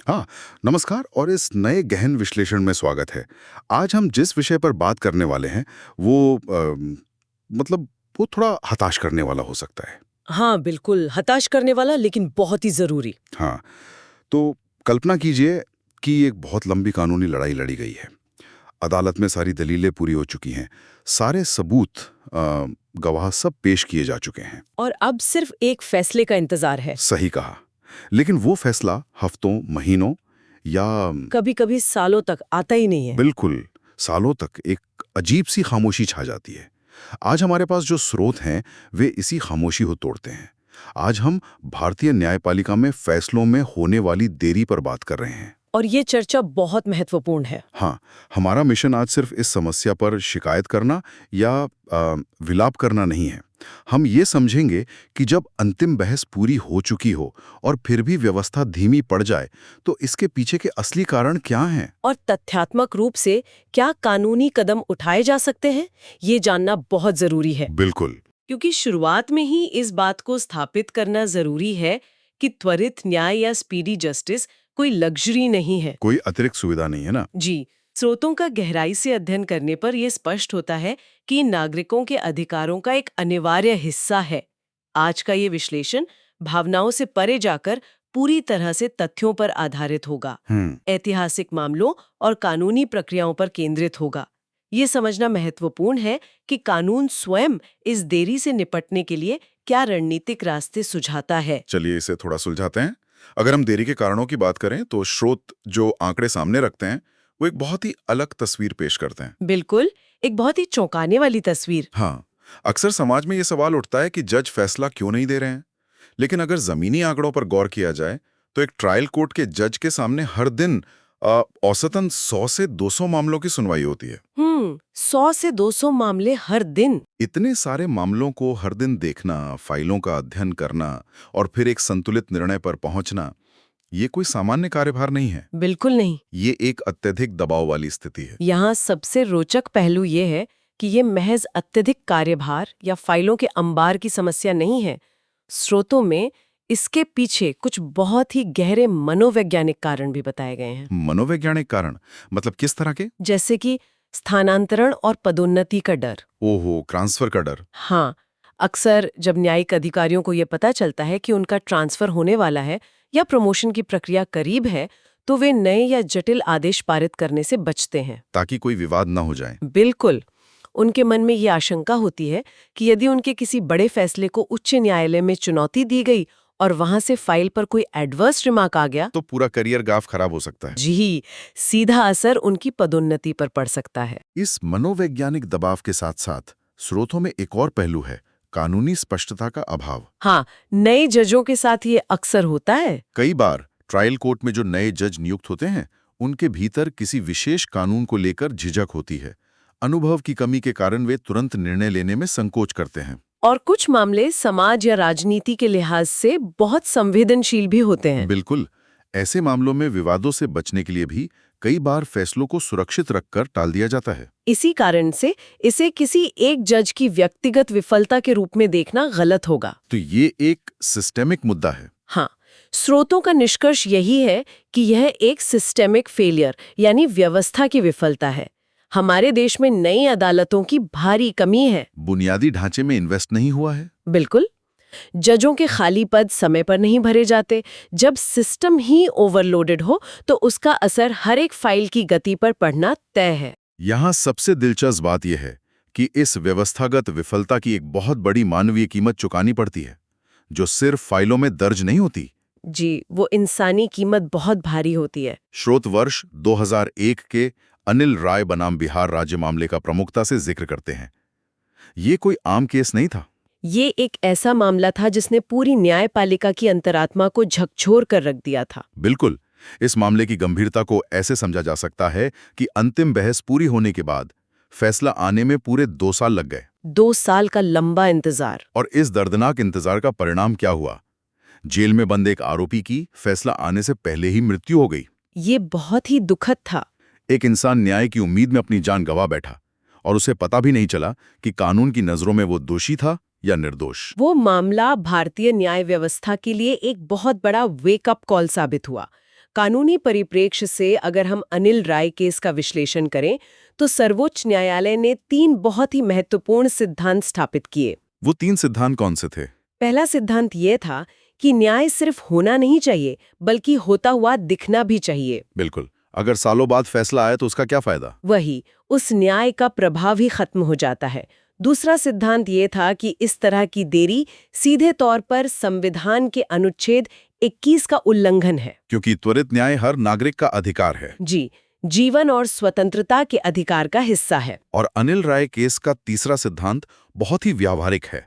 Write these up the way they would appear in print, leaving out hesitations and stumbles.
हाँ, नमस्कार और इस नए गहन विश्लेषण में स्वागत है। आज हम जिस विषय पर बात करने वाले हैं, वो मतलब वो थोड़ा हताश करने वाला हो सकता है। हाँ, बिल्कुल, हताश करने वाला लेकिन बहुत ही ज़रूरी। हाँ, तो कल्पना कीजिए कि एक बहुत लंबी कानूनी लड़ाई लड़ी गई है। अदालत में सारी दलीलें पूरी हो चुकी हैं। सारे सबूत, गवाह सब पेश किए जा चुके हैं। और अब सिर्फ एक फैसले का इंतज़ार है। सही कहा। लेकिन वो फैसला हफ्तों, महीनों या कभी-कभी सालों तक आता ही नहीं है। बिल्कुल सालों तक एक अजीब सी खामोशी छा जाती है। आज हमारे पास जो स्रोत हैं वे इसी खामोशी को तोड़ते हैं। आज हम भारतीय न्यायपालिका में फैसलों में होने वाली देरी पर बात कर रहे हैं। और ये चर्चा बहुत महत्वपूर्ण है। हाँ, हमारा मिशन आज सिर्फ इस समस्या पर शिकायत करना या विलाप करना नहीं है। हम ये समझेंगे कि जब अंतिम बहस पूरी हो चुकी हो और फिर भी व्यवस्था धीमी पड़ जाए, तो इसके पीछे के असली कारण क्या हैं? और तथ्यात्मक रूप से क्या कानूनी कदम उठाए जा सकते हैं, ये जानना बहुत ज़रूरी है। बिल्कुल। क्योंकि शुरुआत में ही इस बात को स्थापित करना ज़रूरी है कि त्वरित न्याय या स्पीडी जस्टिस कोई लग्जरी नहीं है। कोई अतिरिक्त सुविधा नहीं है ना? जी, स्रोतों का गहराई से अध्ययन करने पर यह स्पष्ट होता है कि नागरिकों के अधिकारों का एक अनिवार्य हिस्सा है। आज का ये विश्लेषण भावनाओं से परे जाकर पूरी तरह से तथ्यों पर आधारित होगा, ऐतिहासिक मामलों और कानूनी प्रक्रियाओं पर केंद्रित होगा। ये समझना महत्वपूर्ण है कि कानून स्वयं इस देरी से निपटने के लिए क्या रणनीतिक रास्ते सुझाता है। चलिए इसे थोड़ा सुलझाते हैं। अगर हम देरी के कारणों की बात करें तो स्रोत जो आंकड़े सामने रखते हैं वो एक बहुत ही अलग तस्वीर पेश करते हैं। बिल्कुल, एक बहुत ही चौंकाने वाली तस्वीर। हाँ, अक्सर समाज में ये सवाल उठता है कि जज फैसला क्यों नहीं दे रहे हैं। लेकिन अगर जमीनी आंकड़ों पर गौर किया जाए तो एक ट्रायल कोर्ट के जज के सामने हर दिन औसतन 100 से 200 मामलों की सुनवाई होती है। 100 से 200 मामले हर दिन। इतने सारे मामलों को हर दिन देखना, फाइलों का अध्ययन करना और फिर एक संतुलित निर्णय पर पहुंचना, ये कोई सामान्य कार्यभार नहीं है। बिल्कुल नहीं। ये एक अत्यधिक दबाव वाली स्थिति है। यहाँ सबसे रोचक पहलू ये है कि ये महज अत्यधिक कार्यभार या फाइलों के अंबार की समस्या नहीं है। स्रोतों में इसके पीछे कुछ बहुत ही गहरे मनोवैज्ञानिक कारण भी बताए गए हैं। मनोवैज्ञानिक कारण मतलब किस तरह के? जैसे कि स्थानांतरण और पदोन्नति का डर। ओहो, ट्रांसफर का डर। हाँ, अक्सर जब न्यायिक अधिकारियों को ये पता चलता है कि उनका ट्रांसफर होने वाला है या प्रमोशन की प्रक्रिया करीब है, तो वे नए या जटिल आदेश पारित करने से बचते हैं। ताकि कोई विवाद ना हो जाए। बिल्कुल। उनके मन में ये आशंका होती है कि यदि उनके किसी बड़े फैसले को उच्च न्यायालय में चुनौती दी गई और वहां से फाइल पर कोई एडवर्स रिमार्क आ गया, तो पूरा करियर गाफ खराब हो सकता है। जी, सीधा असर उनकी पदोन्नति पर पड़ सकता है। इस मनोवैज्ञानिक दबाव के साथ साथ स्रोतों में एक और पहलू है, कानूनी स्पष्टता का अभाव। हाँ, नए जजों के साथ ये अक्सर होता है। कई बार ट्रायल कोर्ट में जो नए जज नियुक्त होते हैं, उनके भीतर किसी विशेष कानून को लेकर झिझक होती है। अनुभव की कमी के कारण वे तुरंत निर्णय लेने में संकोच करते हैं। और कुछ मामले समाज या राजनीति के लिहाज से बहुत संवेदनशील भी होते हैं। बिल्कुल, ऐसे मामलों में विवादों से बचने के लिए भी कई बार फैसलों को सुरक्षित रखकर टाल दिया जाता है। इसी कारण से इसे किसी एक जज की व्यक्तिगत विफलता के रूप में देखना गलत होगा। तो ये एक सिस्टेमिक मुद्दा है। हाँ, स्रोतों का निष्कर्ष यही है कि यह एक सिस्टेमिक फेलियर यानी व्यवस्था की विफलता है। हमारे देश में नई अदालतों की भारी कमी है। बुनियादी ढांचे में इन्वेस्ट नहीं हुआ है। बिल्कुल। जजों के खाली पद समय पर नहीं भरे जाते। जब सिस्टम ही ओवरलोडेड हो तो उसका असर हर एक फाइल की गति पर पड़ना तय है। यहाँ सबसे दिलचस्प बात यह है कि इस व्यवस्थागत विफलता की एक बहुत बड़ी मानवीय कीमत चुकानी पड़ती है, जो सिर्फ फाइलों में दर्ज नहीं होती। जी, वो इंसानी कीमत बहुत भारी होती है। स्रोत वर्ष 2001 के अनिल राय बनाम बिहार राज्य मामले का प्रमुखता से जिक्र करते हैं। ये कोई आम केस नहीं था। ये एक ऐसा मामला था जिसने पूरी न्यायपालिका की अंतरात्मा को झकझोर कर रख दिया था। बिल्कुल, इस मामले की गंभीरता को ऐसे समझा जा सकता है कि अंतिम बहस पूरी होने के बाद फैसला आने में पूरे 2 साल लग गए। 2 साल का लंबा इंतजार। और इस दर्दनाक इंतजार का परिणाम क्या हुआ? जेल में बंद एक आरोपी की फैसला आने से पहले ही मृत्यु हो गई। ये बहुत ही दुखद था। एक इंसान न्याय की उम्मीद में अपनी जान गंवा बैठा और उसे पता भी नहीं चला कि कानून की नजरों में वो दोषी था या निर्दोष। वो मामला भारतीय न्याय व्यवस्था के लिए एक बहुत बड़ा वेकअप कॉल साबित हुआ। कानूनी परिप्रेक्ष्य से अगर हम अनिल राय केस का विश्लेषण करें तो सर्वोच्च न्यायालय ने 3 बहुत ही महत्वपूर्ण सिद्धांत स्थापित किए। वो 3 सिद्धांत कौन से थे? पहला सिद्धांत ये था कि न्याय सिर्फ होना नहीं चाहिए बल्कि होता हुआ दिखना भी चाहिए। बिल्कुल। अगर सालों बाद फैसला आए तो उसका क्या फायदा? वही, उस न्याय का प्रभाव ही खत्म हो जाता है। दूसरा सिद्धांत ये था कि इस तरह की देरी सीधे तौर पर संविधान के अनुच्छेद 21 का उल्लंघन है। क्योंकि त्वरित न्याय हर नागरिक का अधिकार है। जी, जीवन और स्वतंत्रता के अधिकार का हिस्सा है। और अनिल राय केस का तीसरा सिद्धांत बहुत ही व्यावहारिक है,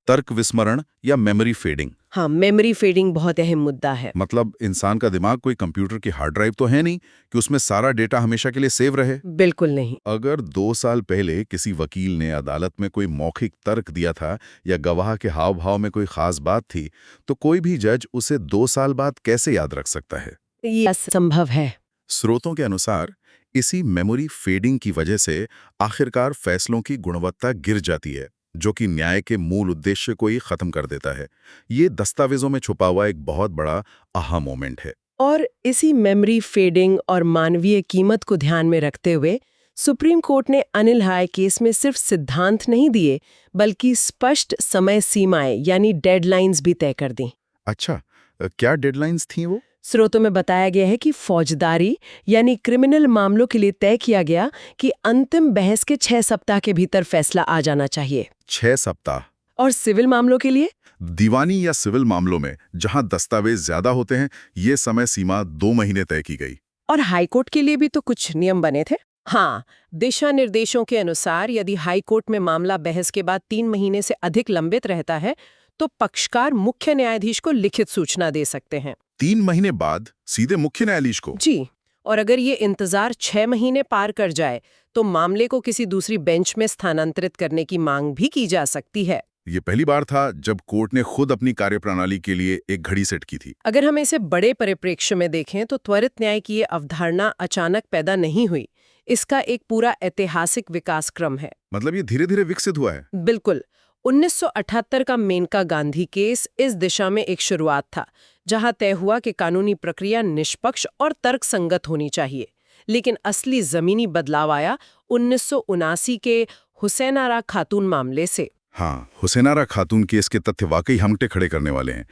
तर्क विस्मरण या मेमोरी फेडिंग। हाँ, मेमोरी फेडिंग बहुत अहम मुद्दा है। मतलब इंसान का दिमाग कोई कंप्यूटर की हार्ड ड्राइव तो है नहीं कि उसमें सारा डेटा हमेशा के लिए सेव रहे। बिल्कुल नहीं। अगर 2 साल पहले किसी वकील ने अदालत में कोई मौखिक तर्क दिया था या गवाह के हाव भाव में कोई खास बात थी, तो कोई भी जज उसे 2 साल बाद कैसे याद रख सकता है? ये असंभव है। स्रोतों के अनुसार इसी मेमोरी फेडिंग की वजह से आखिरकार फैसलों की गुणवत्ता गिर जाती है, जो कि न्याय के मूल उद्देश्य को ही खत्म कर देता है। ये दस्तावेजों में छुपा हुआ एक बहुत बड़ा आहा मोमेंट है। और इसी मेमोरी फेडिंग और मानवीय कीमत को ध्यान में रखते हुए सुप्रीम कोर्ट ने अनिल राय केस में सिर्फ सिद्धांत नहीं दिए बल्कि स्पष्ट समय सीमाएं यानी डेडलाइंस भी तय कर दी। अच्छा, क्या डेडलाइंस थी वो? स्रोतों में बताया गया है कि फौजदारी यानी क्रिमिनल मामलों के लिए तय किया गया कि अंतिम बहस के 6 सप्ताह के भीतर फैसला आ जाना चाहिए। 6 सप्ताह? और सिविल मामलों के लिए दीवानी या सिविल मामलों में जहां दस्तावेज ज्यादा होते हैं, ये समय सीमा 2 महीने तय की गई। और हाईकोर्ट के लिए भी तो कुछ नियम बने थे। हाँ, दिशा निर्देशों के अनुसार यदि हाईकोर्ट में मामला बहस के बाद 3 महीने से अधिक लंबित रहता है तो पक्षकार मुख्य न्यायाधीश को लिखित सूचना दे सकते हैं। 3 महीने बाद सीधे मुख्य न्यायाधीश को? जी, और अगर ये इंतजार 6 महीने पार कर जाए तो मामले को किसी दूसरी बेंच में स्थानांतरित करने की मांग भी की जा सकती है। ये पहली बार था जब कोर्ट ने खुद अपनी कार्यप्रणाली के लिए एक घड़ी सेट की थी। अगर हम इसे बड़े परिप्रेक्ष्य में देखें तो त्वरित न्याय की ये अवधारणा अचानक पैदा नहीं हुई। इसका एक पूरा ऐतिहासिक विकास क्रम है। मतलब ये धीरे धीरे विकसित हुआ है। बिल्कुल। 1978 का मेनका गांधी केस इस दिशा में एक शुरुआत था, जहां तय हुआ कि कानूनी प्रक्रिया निष्पक्ष और तर्कसंगत होनी चाहिए। लेकिन असली जमीनी बदलाव आया 1979 के हुसैन आरा खातून मामले से। हाँ, हुसैन आरा खातून केस के तथ्य वाकई हमटे खड़े करने वाले हैं।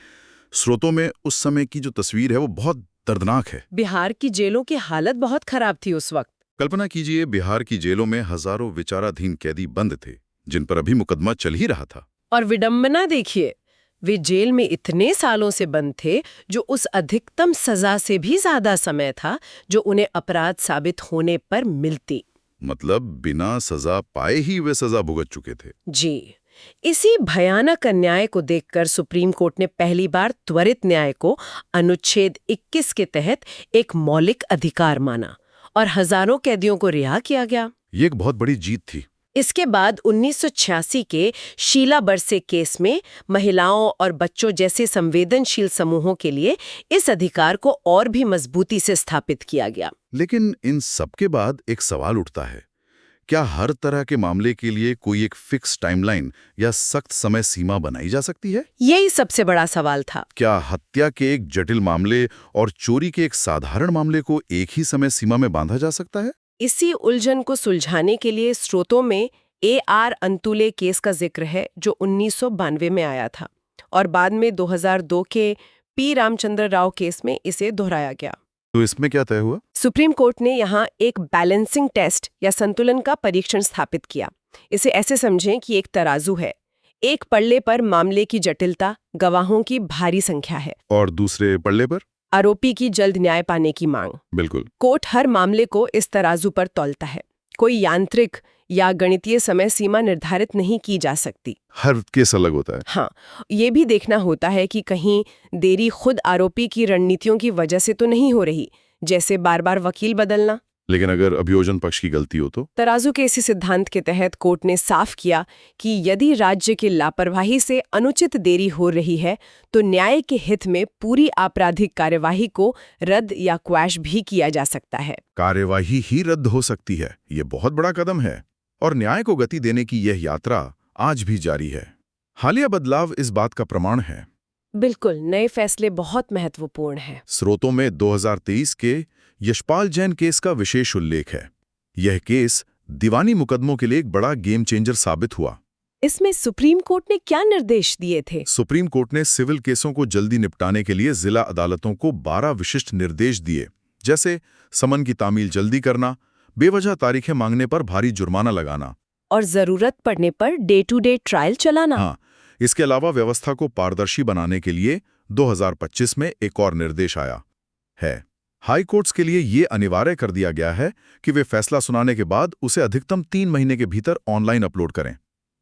स्रोतों में उस समय की जो तस्वीर है वो बहुत दर्दनाक है। बिहार की जेलों की हालत बहुत खराब थी उस वक्त। कल्पना कीजिए, बिहार की जेलों में हजारों विचाराधीन कैदी बंद थे, जिन पर अभी मुकदमा चल ही रहा था। और विडंबना देखिए, वे जेल में इतने सालों से बंद थे जो उस अधिकतम सजा से भी ज्यादा समय था जो उन्हें अपराध साबित होने पर मिलती। मतलब बिना सजा पाए ही वे सजा भुगत चुके थे। जी, इसी भयानक अन्याय को देखकर सुप्रीम कोर्ट ने पहली बार त्वरित न्याय को अनुच्छेद 21 के तहत एक मौलिक अधिकार माना और हजारों कैदियों को रिहा किया गया। ये एक बहुत बड़ी जीत थी। इसके बाद 1986 के शीला बरसे केस में महिलाओं और बच्चों जैसे संवेदनशील समूहों के लिए इस अधिकार को और भी मजबूती से स्थापित किया गया। लेकिन इन सब के बाद एक सवाल उठता है, क्या हर तरह के मामले के लिए कोई एक फिक्स टाइमलाइन या सख्त समय सीमा बनाई जा सकती है? यही सबसे बड़ा सवाल था। क्या हत्या के एक जटिल मामले और चोरी के एक साधारण मामले को एक ही समय सीमा में बांधा जा सकता है? इसी उलझन को सुलझाने के लिए स्रोतों में AR अंतुले केस का जिक्र है जो 1992 में आया था और बाद में 2002 के P रामचंद्र राव केस में इसे दोहराया गया। तो इसमें क्या तय हुआ? सुप्रीम कोर्ट ने यहाँ एक बैलेंसिंग टेस्ट या संतुलन का परीक्षण स्थापित किया। इसे ऐसे समझें कि एक तराजू है। एक पल्ले पर मामले की जटिलता, गवाहों की भारी संख्या है और दूसरे पल्ले पर आरोपी की जल्द न्याय पाने की मांग। बिल्कुल। कोर्ट हर मामले को इस तराजू पर तौलता है। कोई यांत्रिक या गणितीय समय सीमा निर्धारित नहीं की जा सकती। हर केस अलग होता है। हाँ, ये भी देखना होता है कि कहीं देरी खुद आरोपी की रणनीतियों की वजह से तो नहीं हो रही, जैसे बार बार वकील बदलना। लेकिन अगर अभियोजन पक्ष की गलती हो तो? तराजू के इसी सिद्धांत के तहत कोर्ट ने साफ किया कि यदि राज्य की लापरवाही से अनुचित देरी हो रही है तो न्याय के हित में पूरी आपराधिक कार्यवाही को रद्द या क्वैश भी किया जा सकता है। कार्यवाही ही रद्द हो सकती है। ये बहुत बड़ा कदम है और न्याय को गति देने की यह यात्रा आज भी जारी है। हालिया बदलाव इस बात का प्रमाण है। बिल्कुल, नए फैसले बहुत महत्वपूर्ण हैं। स्रोतों में 2023 के यशपाल जैन केस का विशेष उल्लेख है। यह केस दीवानी मुकदमों के लिए एक बड़ा गेम चेंजर साबित हुआ। इसमें सुप्रीम कोर्ट ने क्या निर्देश दिए थे? सुप्रीम कोर्ट ने सिविल केसों को जल्दी निपटाने के लिए जिला अदालतों को 12 विशिष्ट निर्देश दिए, जैसे समन की तामील जल्दी करना, बेवजह तारीखें मांगने पर भारी जुर्माना लगाना और जरूरत पड़ने per day to day trial चलाना। हाँ, इसके अलावा व्यवस्था को पारदर्शी बनाने के लिए 2025 में एक और निर्देश आया है। हाई कोर्ट्स के लिए ये अनिवार्य कर दिया गया है कि वे फैसला सुनाने के बाद उसे अधिकतम 3 महीने के भीतर ऑनलाइन अपलोड करें।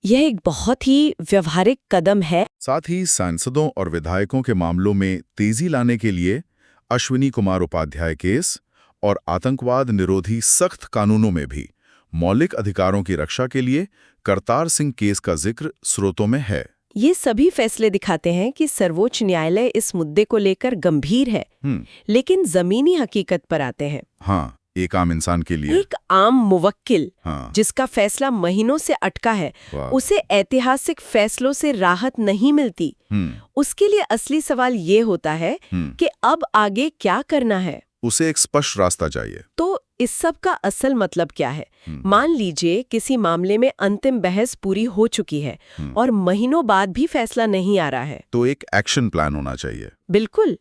यह एक बहुत ही व्यवहारिक कदम है। साथ ही सांसदों और विधायकों के मामलों में तेजी लाने के लिए अश्विनी कुमार उपाध्याय केस और आतंकवाद निरोधी सख्त कानूनों में भी मौलिक अधिकारों की रक्षा के लिए करतार सिंह केस का जिक्र स्रोतों में है। ये सभी फैसले दिखाते हैं कि सर्वोच्च न्यायालय इस मुद्दे को लेकर गंभीर है, लेकिन जमीनी हकीकत पर आते हैं। हाँ, एक आम इंसान के लिए एक आम मुवक्किल हाँ, जिसका फैसला महीनों से अटका है, वाह। उसे ऐतिहासिक फैसलों से राहत नहीं मिलती। उसके लिए असली सवाल ये होता है कि अब आगे क्या करना है। उसे एक स्पष्ट रास्ता चाहिए। तो इस सब का असल मतलब क्या है? मान लीजिए किसी मामले में अंतिम बहस पूरी हो चुकी है और महीनों बाद भी फैसला नहीं आ रहा है, तो एक एक्शन प्लान होना चाहिए। बिल्कुल।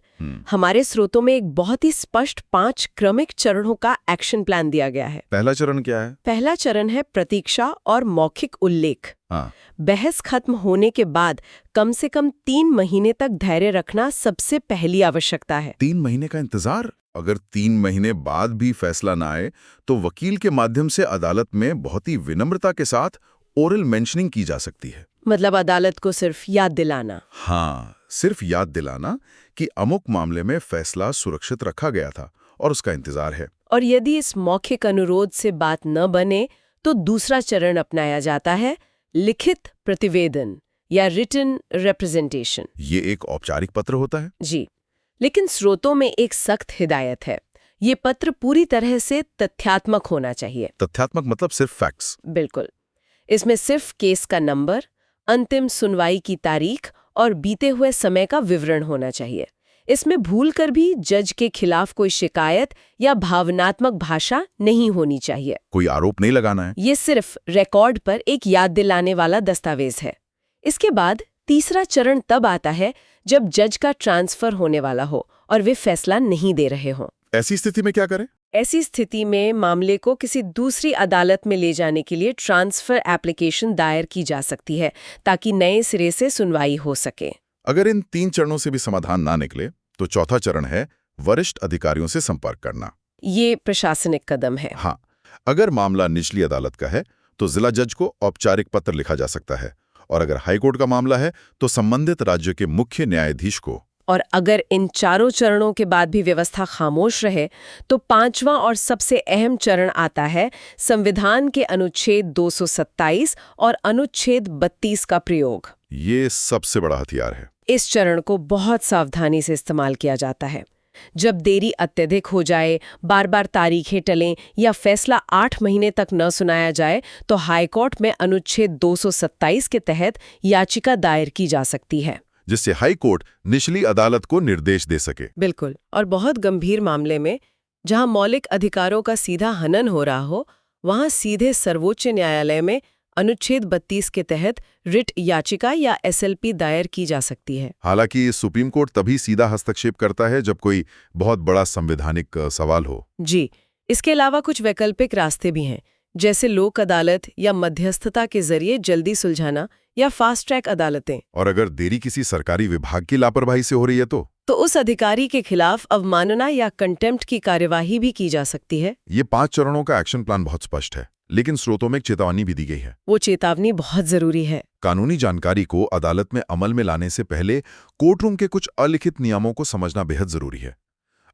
हमारे स्रोतों में एक बहुत ही स्पष्ट 5 क्रमिक चरणों का एक्शन प्लान दिया गया है। पहला चरण क्या है? पहला चरण है प्रतीक्षा और मौखिक उल्लेख। हाँ, बहस खत्म होने के बाद कम से कम 3 महीने तक धैर्य रखना सबसे पहली आवश्यकता है। 3 महीने का इंतजार? अगर 3 महीने बाद भी फैसला ना आए तो वकील के माध्यम से अदालत में बहुत ही विनम्रता के साथ ओरल मेंशनिंग की जा सकती है। मतलब अदालत को सिर्फ याद दिलाना। हाँ, सिर्फ याद दिलाना कि अमुक मामले में फैसला सुरक्षित रखा गया था और उसका इंतजार है। और यदि इस मौखिक अनुरोध से बात न बने तो दूसरा चरण अपनाया जाता है, लिखित प्रतिवेदन या रिटन रिप्रेजेंटेशन। ये एक औपचारिक पत्र होता है? जी, लेकिन स्रोतों में एक सख्त हिदायत है। ये पत्र पूरी तरह से तथ्यात्मक होना चाहिए। तथ्यात्मक मतलब सिर्फ फैक्ट्स? बिल्कुल। इसमें सिर्फ केस का नंबर, अंतिम सुनवाई की तारीख और बीते हुए समय का विवरण होना चाहिए। इसमें भूलकर भी जज के खिलाफ कोई शिकायत या भावनात्मक भाषा नहीं होनी चाहिए। कोई आरोप नहीं लगाना है। ये सिर्फ रिकॉर्ड पर एक याद दिलाने वाला दस्तावेज है। इसके बाद तीसरा चरण तब आता है जब जज का ट्रांसफर होने वाला हो और वे फैसला नहीं दे रहे हों। ऐसी स्थिति में क्या करें? ऐसी स्थिति में मामले को किसी दूसरी अदालत में ले जाने के लिए ट्रांसफर एप्लीकेशन दायर की जा सकती है ताकि नए सिरे से सुनवाई हो सके। अगर इन 3 चरणों से भी समाधान ना निकले तो चौथा चरण है वरिष्ठ अधिकारियों से संपर्क करना। ये प्रशासनिक कदम है। हाँ, अगर मामला निचली अदालत का है तो जिला जज को औपचारिक पत्र लिखा जा सकता है, और अगर हाईकोर्ट का मामला है तो संबंधित राज्य के मुख्य न्यायाधीश को। और अगर इन चारों चरणों के बाद भी व्यवस्था खामोश रहे तो 5वां और सबसे अहम चरण आता है संविधान के अनुच्छेद 227 और अनुच्छेद 32 का प्रयोग। ये सबसे बड़ा हथियार है। इस चरण को बहुत सावधानी से इस्तेमाल किया जाता है। जब देरी अत्यधिक हो जाए, बार बार तारीखें टलें या फैसला 8 महीने तक न सुनाया जाए तो हाईकोर्ट में अनुच्छेद 227 के तहत याचिका दायर की जा सकती है, जिससे हाई कोर्ट निचली अदालत को निर्देश दे सके। बिल्कुल। और बहुत गंभीर मामले में जहां मौलिक अधिकारों का सीधा हनन हो रहा हो, वहां सीधे सर्वोच्च न्यायालय में अनुच्छेद 32 के तहत रिट याचिका या SLP दायर की जा सकती है। हालांकि सुप्रीम कोर्ट तभी सीधा हस्तक्षेप करता है जब कोई बहुत बड़ा संवैधानिक सवाल हो। जी, इसके अलावा कुछ वैकल्पिक रास्ते भी हैं, जैसे लोक अदालत या मध्यस्थता के जरिए जल्दी सुलझाना या फास्ट ट्रैक अदालतें। और अगर देरी किसी सरकारी विभाग की लापरवाही से हो रही है तो उस अधिकारी के खिलाफ अवमानना या कंटेम्प्ट की कार्यवाही भी की जा सकती है। ये 5 चरणों का एक्शन प्लान बहुत स्पष्ट है, लेकिन स्रोतों में एक चेतावनी भी दी गई है। वो चेतावनी बहुत जरूरी है। कानूनी जानकारी को अदालत में अमल में लाने से पहले कोर्टरूम के कुछ अलिखित नियमों को समझना बेहद जरूरी है।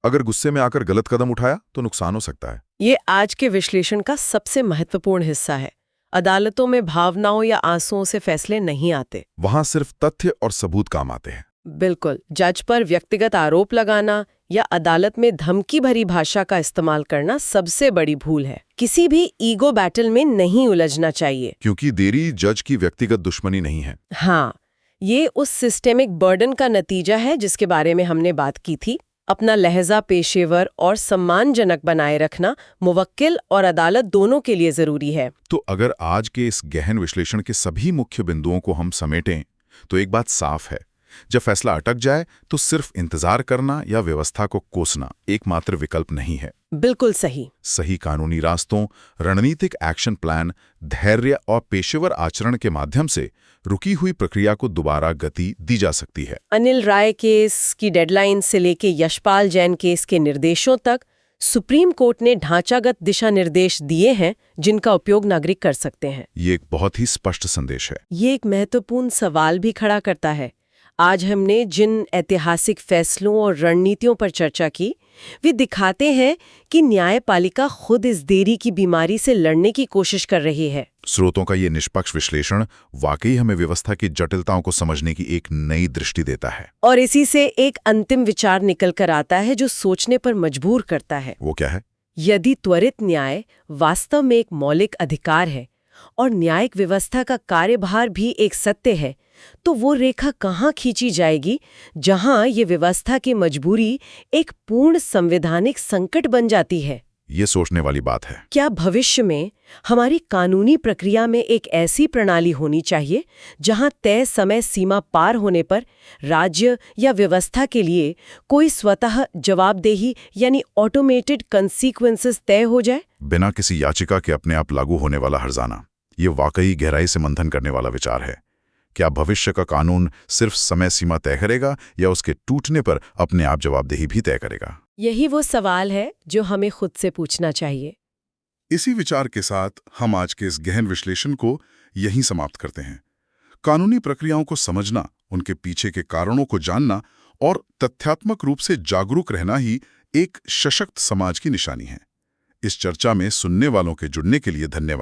अगर गुस्से में आकर गलत कदम उठाया तो नुकसान हो सकता है। ये आज के विश्लेषण का सबसे महत्वपूर्ण हिस्सा है। अदालतों में भावनाओं या आंसुओं से फैसले नहीं आते। वहां सिर्फ तथ्य और सबूत काम आते हैं। बिल्कुल। जज पर व्यक्तिगत आरोप लगाना या अदालत में धमकी भरी भाषा का इस्तेमाल करना सबसे बड़ी भूल है। किसी भी ईगो बैटल में नहीं उलझना चाहिए, क्योंकि देरी जज की व्यक्तिगत दुश्मनी नहीं है। हाँ, ये उस सिस्टेमिक बर्डन का नतीजा है जिसके बारे में हमने बात की थी। अपना लहजा पेशेवर और सम्मानजनक बनाए रखना मुवक्किल और अदालत दोनों के लिए जरूरी है। तो अगर आज के इस गहन विश्लेषण के सभी मुख्य बिंदुओं को हम समेटें तो एक बात साफ है, जब फैसला अटक जाए तो सिर्फ इंतजार करना या व्यवस्था को कोसना एकमात्र विकल्प नहीं है। बिल्कुल सही। सही कानूनी रास्तों, रणनीतिक एक्शन प्लान, धैर्य और पेशेवर आचरण के माध्यम से रुकी हुई प्रक्रिया को दोबारा गति दी जा सकती है। अनिल राय केस की डेडलाइन से लेके यशपाल जैन केस के निर्देशों तक सुप्रीम कोर्ट ने ढांचागत दिशा निर्देश दिए हैं जिनका उपयोग नागरिक कर सकते हैं। ये एक बहुत ही स्पष्ट संदेश है। ये एक महत्वपूर्ण सवाल भी खड़ा करता है। आज हमने जिन ऐतिहासिक फैसलों और रणनीतियों पर चर्चा की, वे दिखाते हैं कि न्यायपालिका खुद इस देरी की बीमारी से लड़ने की कोशिश कर रही है। स्रोतों का ये निष्पक्ष विश्लेषण वाकई हमें व्यवस्था की जटिलताओं को समझने की एक नई दृष्टि देता है। और इसी से एक अंतिम विचार निकल कर आता है जो सोचने पर मजबूर करता है। वो क्या है? यदि त्वरित न्याय वास्तव में एक मौलिक अधिकार है और न्यायिक व्यवस्था का कार्यभार भी एक सत्य है, तो वो रेखा कहाँ खींची जाएगी जहां ये व्यवस्था की मजबूरी एक पूर्ण संवैधानिक संकट बन जाती है? ये सोचने वाली बात है। क्या भविष्य में हमारी कानूनी प्रक्रिया में एक ऐसी प्रणाली होनी चाहिए जहां तय समय सीमा पार होने पर राज्य या व्यवस्था के लिए कोई स्वतः जवाबदेही यानी ऑटोमेटेड कंसीक्वेंसेस तय हो जाए, बिना किसी याचिका के अपने आप लागू होने वाला हर्जाना? ये वाकई गहराई से मंथन करने वाला विचार है। क्या भविष्य का कानून सिर्फ समय सीमा तय करेगा या उसके टूटने पर अपने आप जवाबदेही भी तय करेगा? यही वो सवाल है जो हमें खुद से पूछना चाहिए। इसी विचार के साथ हम आज के इस गहन विश्लेषण को यहीं समाप्त करते हैं। कानूनी प्रक्रियाओं को समझना, उनके पीछे के कारणों को जानना और तथ्यात्मक रूप से जागरूक रहना ही एक सशक्त समाज की निशानी है। इस चर्चा में सुनने वालों के जुड़ने के लिए धन्यवाद।